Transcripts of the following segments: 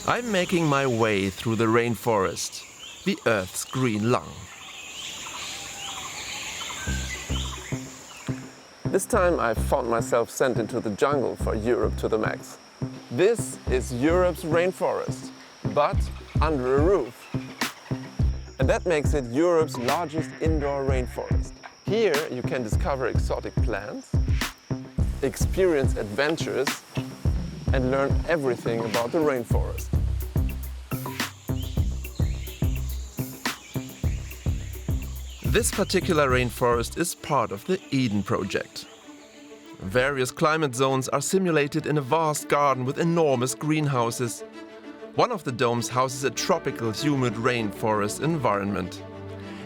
I'm making my way through the rainforest, the Earth's green lung. This time I found myself sent into the jungle for Europe to the max. This is Europe's rainforest, but under a roof. And that makes it Europe's largest indoor rainforest. Here you can discover exotic plants, experience adventures, and learn everything about the rainforest. This particular rainforest is part of the Eden project. Various climate zones are simulated in a vast garden with enormous greenhouses. One of the domes houses a tropical humid rainforest environment.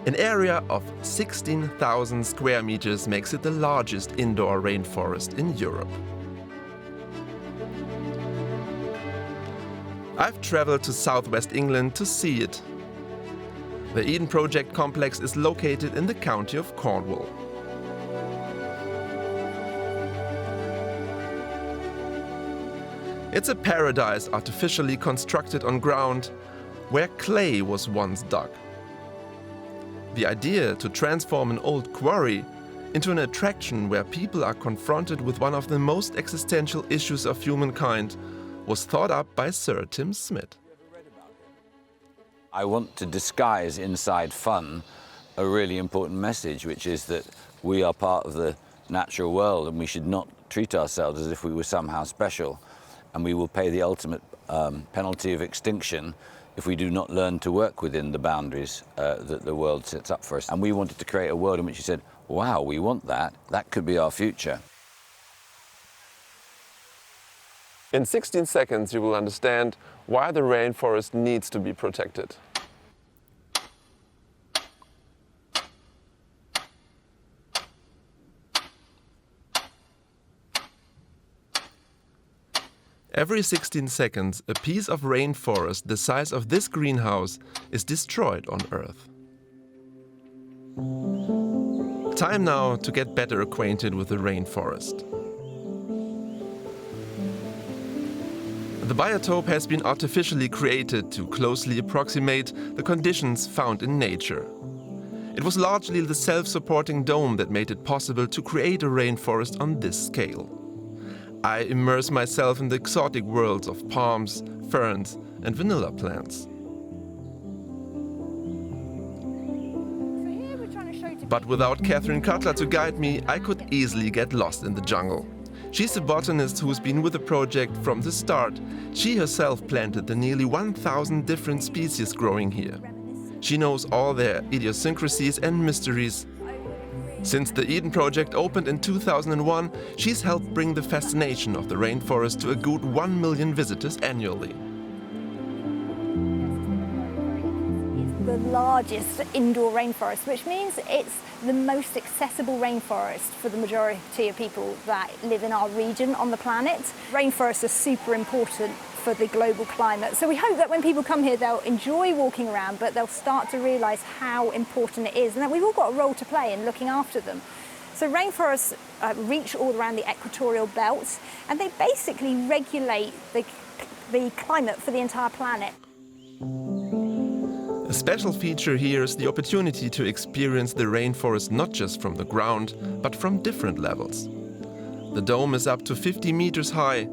An area of 16,000 square meters makes it the largest indoor rainforest in Europe. I've traveled to southwest England to see it. The Eden Project complex is located in the county of Cornwall. It's a paradise artificially constructed on ground where clay was once dug. The idea to transform an old quarry into an attraction where people are confronted with one of the most existential issues of humankind was thought up by Sir Tim Smith. I want to disguise inside fun a really important message, which is that we are part of the natural world and we should not treat ourselves as if we were somehow special. And we will pay the ultimate penalty of extinction if we do not learn to work within the boundaries that the world sets up for us. And we wanted to create a world in which you said, wow, we want that. That could be our future. In 16 seconds you will understand why the rainforest needs to be protected. Every 16 seconds, a piece of rainforest the size of this greenhouse is destroyed on Earth. Time now to get better acquainted with the rainforest. The biotope has been artificially created to closely approximate the conditions found in nature. It was largely the self-supporting dome that made it possible to create a rainforest on this scale. I immerse myself in the exotic worlds of palms, ferns, and vanilla plants. But without Catherine Cutler to guide me, I could easily get lost in the jungle. She's a botanist who's been with the project from the start. She herself planted the nearly 1,000 different species growing here. She knows all their idiosyncrasies and mysteries. Since the Eden Project opened in 2001, she's helped bring the fascination of the rainforest to a good 1 million visitors annually. The largest indoor rainforest, which means it's the most accessible rainforest for the majority of people that live in our region on the planet. Rainforests are super important for the global climate. So we hope that when people come here, they'll enjoy walking around, but they'll start to realise how important it is and that we've all got a role to play in looking after them. So rainforests reach all around the equatorial belt, and they basically regulate the climate for the entire planet. A special feature here is the opportunity to experience the rainforest not just from the ground, but from different levels. The dome is up to 50 meters high.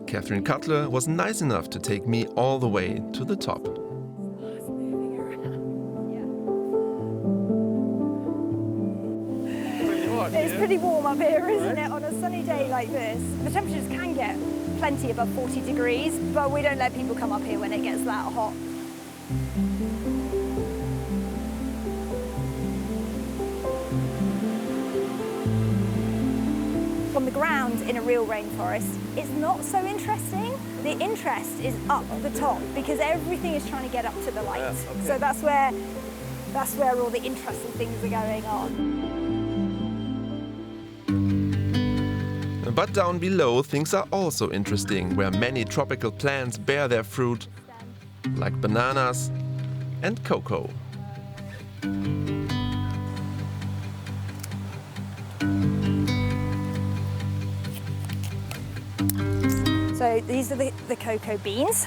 Catherine Cutler was nice enough to take me all the way to the top. It's pretty warm up here, isn't it, on a sunny day like this? The temperatures can get plenty above 40 degrees, but we don't let people come up here when it gets that hot. On the ground in a real rainforest, it's not so interesting. The interest is up the top because everything is trying to get up to the light. Yeah, okay. So that's where all the interesting things are going on. But down below, things are also interesting, where many tropical plants bear their fruit, like bananas and cocoa. So these are the cocoa beans.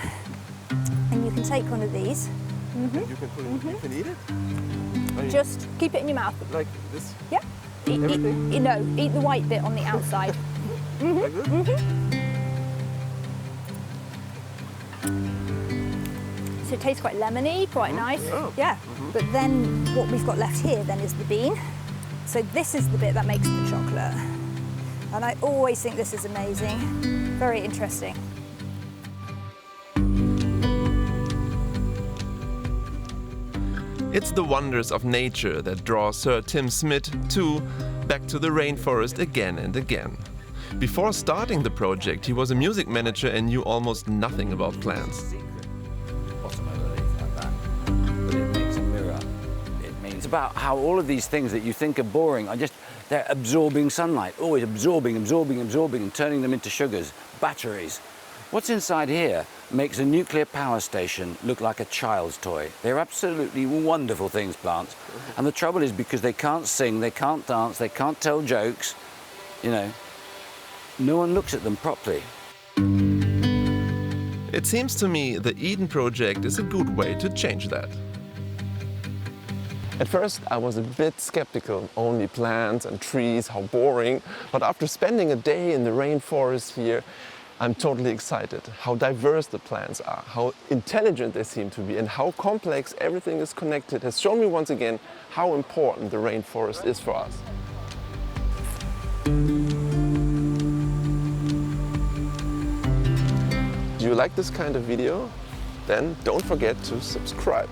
can take one of these. And you can put it, you can eat it? Or you- Just keep it in your mouth. like this? Yep. Everything? No, eat the white bit on the outside. Like this? So it tastes quite lemony, quite nice. Oh. Yeah. But then what we've got left here then is the bean. So this is the bit that makes the chocolate. And I always think this is amazing. Very interesting. It's the wonders of nature that draw Sir Tim Smith, too, back to the rainforest again and again. Before starting the project, he was a music manager and knew almost nothing about plants. Bottom of the leaf like that. But it makes a mirror. It's about how all of these things that you think are boring are just, they're absorbing sunlight, always absorbing, and turning them into sugars, batteries. What's inside here makes a nuclear power station look like a child's toy. They're absolutely wonderful things, plants. And the trouble is because they can't sing, they can't dance, they can't tell jokes, you know, no one looks at them properly. It seems to me the Eden project is a good way to change that. At first I was a bit skeptical, only plants and trees, how boring. But after spending a day in the rainforest here, I'm totally excited how diverse the plants are, how intelligent they seem to be, and how complex everything is connected has shown me once again how important the rainforest is for us. Do you like this kind of video? Then don't forget to subscribe.